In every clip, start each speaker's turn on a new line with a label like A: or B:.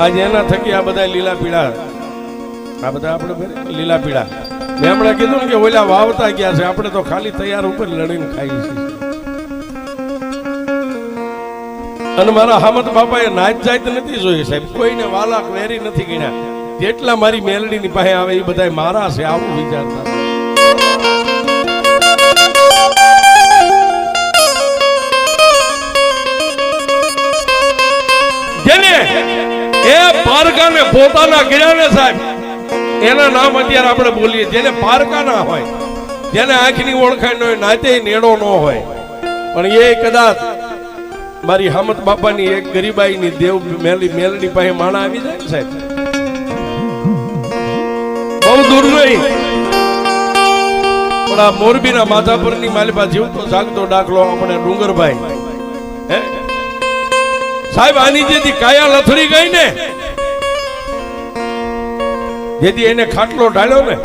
A: આજે એના થકી આ બધા લીલા પીળા આ બધા આપણે લીલા પીળા મેં હમણાં કીધું ને કે ઓલા વાવતા ગયા છે, આપણે તો ખાલી તૈયાર ઉપર લડીને ખાઈએ છીએ. અને મારા હામત બાપાએ નાચ જાત નથી જોઈ સાહેબ, કોઈને વાલા વેરી નથી ગણ્યા. જેટલા મારી મેલડીની પાસે આવે એ બધા મારા છે, આવું વિચારતા. જેને એ પારકાને પોતાના ગયા ને સાહેબ, એના નામ અત્યારે આપણે બોલીએ. જેને પારકા ના હોય, જેને આંખની ઓળખાણ ન હોય, નાતે નેડો ન હોય, પણ એ કદાચ મારી હામત બાપાની એક ગરીબાઈની દેવ મેલડી પાસે માણા આવી જાય ને સાહેબ, બહુ દૂર નહીં. પણ આ મોરબીના માધાપરની માલિપા જીવતો જાગતો દાખલો આપણે ડુંગરભાઈ હે સાહેબ, આની જેથી કાયા લથડી ગઈ ને, જેથી એને ખાટલો ઢાળ્યો ને,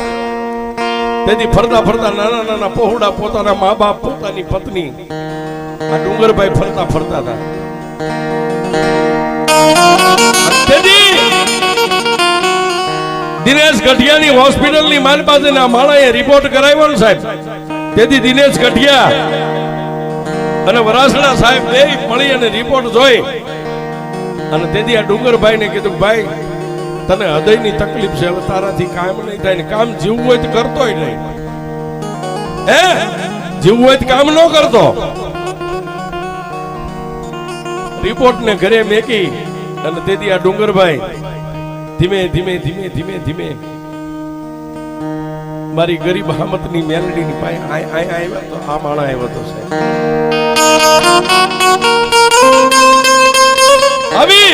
A: તેથી ફરતા ફરતા નાના નાના પહોળા પોતાના મા બાપ પોતાની પત્ની આ ડુંગરભાઈ ફરતા ફરતા હતા. દિનેશ ગઢિયાની હોસ્પિટલની મારી પાસે માણાએ રિપોર્ટ કરાવ્યો ને સાહેબ, તેથી દિનેશ ગઢિયા અને વરાસણા સાહેબ બે મળી અને રિપોર્ટ જોઈ અને તેથી આ ડુંગરભાઈ ને કીધું ભાઈ તને હૃદયની તકલીફ છે, હવે તારાથી કામ નહીં થાય ને, કામ જીવવું હોય તો કરતોય નહીં, હે જીવવું હોય તો કામ ન કરતો. રિપોર્ટ ને ઘરે મેકી અને તેથી આ ડુંગરભાઈ ધીમે ધીમે ધીમે ધીમે ધીમે મારી ગરીબ હામતની મેલડીની પાસે આવ્યા તો આ માણા આવ્યો તો છે આવી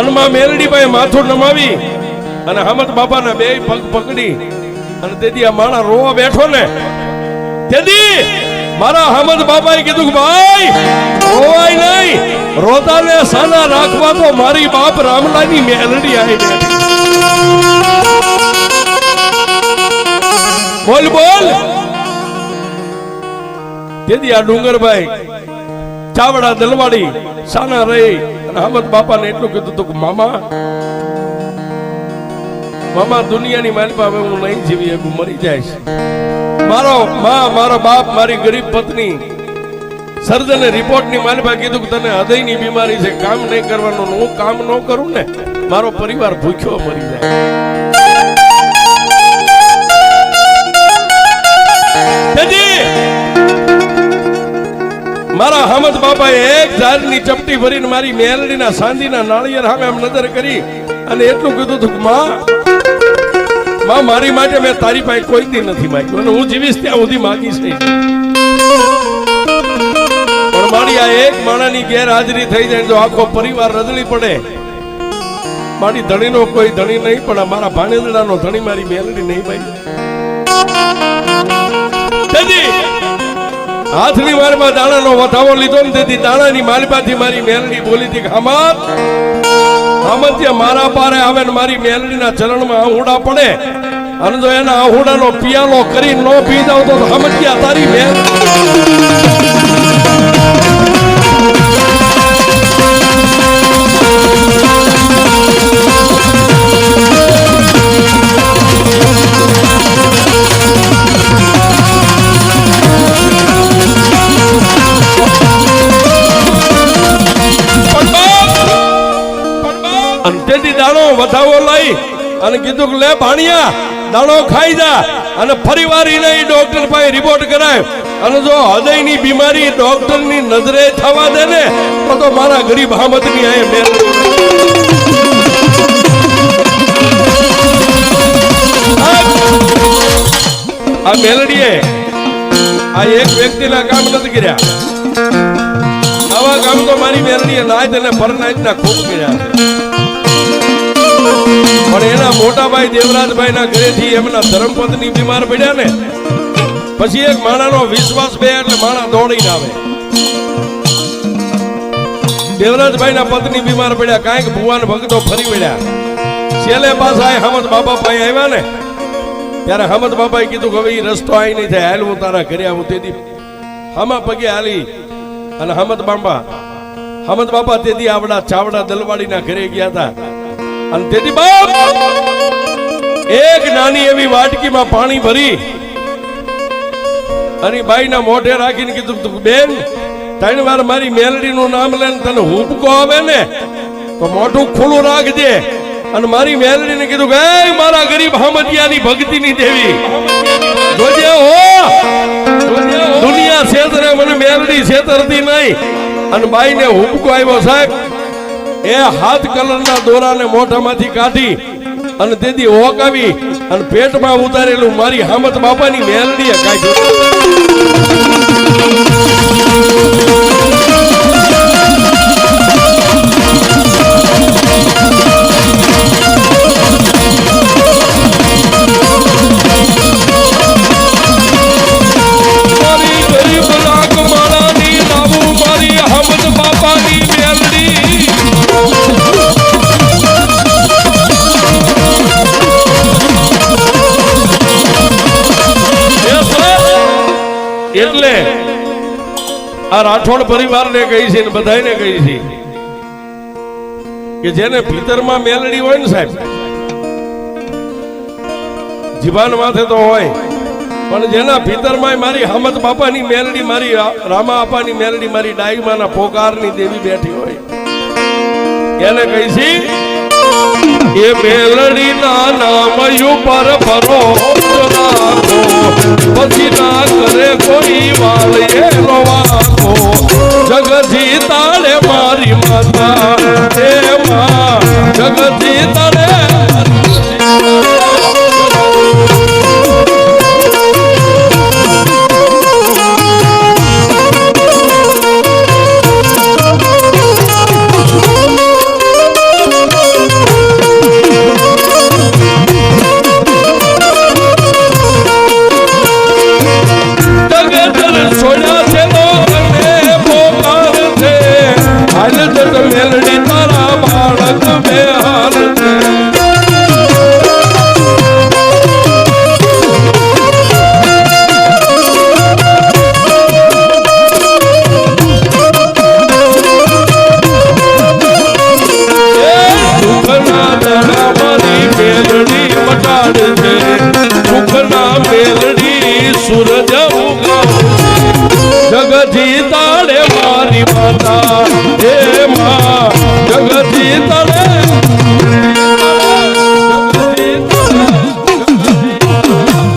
A: અનમાં મેલડી પાસે માથું નમાવી અને હામત બાપાના બે પગ પકડી અને તેથી આ માણા રોવા બેઠો ને, તેથી મારા હામદ બાપાએ કીધું ભાઈ રોવાય નહીં, રોતાને સાના રાખવા તો મારી બાપ રામલાની મેલડી આવી બેઠી. બોલ બોલ. તેથી આ ડુંગરભાઈ ચાવડા દલવાડી સાના રહી અને હામદ બાપાને એટલું કીધું હતું કે મામા મામા દુનિયાની મારી પાસે હું નહીં જીવી શકું, મરી જઈશ. મારો માં મારો બાપ મારી ગરીબ પત્ની સર્જને રિપોર્ટની મારી પાસે કીધું કે તને હૃદયની બીમારી છે, કામ નહીં કરવાનું. હું કામ ન કરું ને મારો પરિવાર ભૂખ્યો મરી જાય. મારા હામદ બાપાએ એક ઝાડની ચપટી ભરીને મારી મેલડીના સાંદીના નાળિયેર સામે આમ નજર કરી અને એટલું કીધું હતું કે માં મારી માટે મેં તારી પાસે કોઈ દી નથી માંગ્યું અને હું જીવીશ ત્યાં સુધી માંગીશ નહીં. પણ મારી આ એક માણાની ગેરહાજરી થઈ જાય તો આખો પરિવાર રજળી પડે. મારી ધણીનો કોઈ ધણી નહીં, પણ મારા ભાણેજડાનો ધણી મારી મેલડી નહીં ભાઈ. હાથની મારીમાં દાણાનો વધાવો લીધો ને, તેથી દાણાની માલિપાથી મારી મેલડી બોલી હતી કે હામદ મારા પારે આવે ને મારી મેલડીના ચરણમાં આહુડા પડે અને જો એના આહુડાનો પિયાલો કરી ન પી જાવ તો હામદિયા તારી મેલ. તેથી દાણો વધાવો લઈ અને કીધું કે લે ભાણિયા દાણો ખાઈ જા અને ફરીવાર એને ડોક્ટર પાસે રિપોર્ટ કરાય અને જો હૃદયની બીમારી ડોક્ટરની નજરે થવા દે ને તો મારા ગરીબ હામદની આ મેલડીએ આ એક વ્યક્તિના કામ નથી કર્યા, આવા કામ તો મારી મેલડીએ નાચ અને પરનાચના ખૂબ કર્યા છે. પણ એના મોટા ભાઈ દેવરાજભાઈ ના ઘરેથી એમના ધર્મપત્ની બીમાર પડ્યા ને, પછી એક માણાનો વિશ્વાસ બે એટલે માણા દોડીને આવે. દેવરાજભાઈ ના પત્ની બીમાર પડ્યા, કાંઈક ભુવાન ભક્તો ફરી વળ્યા. છેલ્લે પાછા હામદ બાપા પાસે આવ્યા ને, ત્યારે હામદ બાપાએ કીધું કે હવે એ રસ્તો આઈ નહીં થાય, હાલ હું તારા ઘરે આવું. તેથી હામા પગે હાલી અને હામદ બાપા હમદ બાપા તેથી આવડા ચાવડા દલવાડીના ઘરે ગયા હતા અને તેથી બાપ એક નાની એવી વાટકીમાં પાણી ભરી અને બાઈના મોઢે રાખીને કીધું તું બેન 3 વાર મારી મેલડીનું નામ લઈને તને હુબકો આવે ને તો મોઢું ખુલ્લું રાખજે અને મારી મેલડીને કીધું કે એ મારા ગરીબ હમદિયાની ભક્તિની દેવી જોજે હો દુનિયા છેતરે મને મેલડી છેતરતી નહીં અને બાઈને હુબકો આવ્યો સાહેબ એ હાથ કલરના દોરાને મોઢામાંથી કાઢી અને તેથી ઓકાવી અને પેટમાં ઉતારેલું મારી હામત બાપાની મેલડીએ કાઢ્યું એટલે આ રાઠોડ પરિવારને કહી છે ને બધાને કહી છે કે જેને ભીતરમાં મેલડી હોય ને સાહેબ જીવાન માથે તો હોય પણ જેના ભીતરમાં મારી હામત બાપાની મેલડી મારી રામા આપાની મેલડી મારી ડાઈમાના પોકારની દેવી બેઠી હોય એને કહી છે એ મેલડી ના નામ ઉપર ભરોસો રાખો પછી ના કરે કોઈ વાલ એનો વાકો જગજી તાળે મારી માતા હે માં જગજી તાળે મેલડી તારા બાળક બેહાલ દુઃખના દડા મારી મેલડી મટાડ છે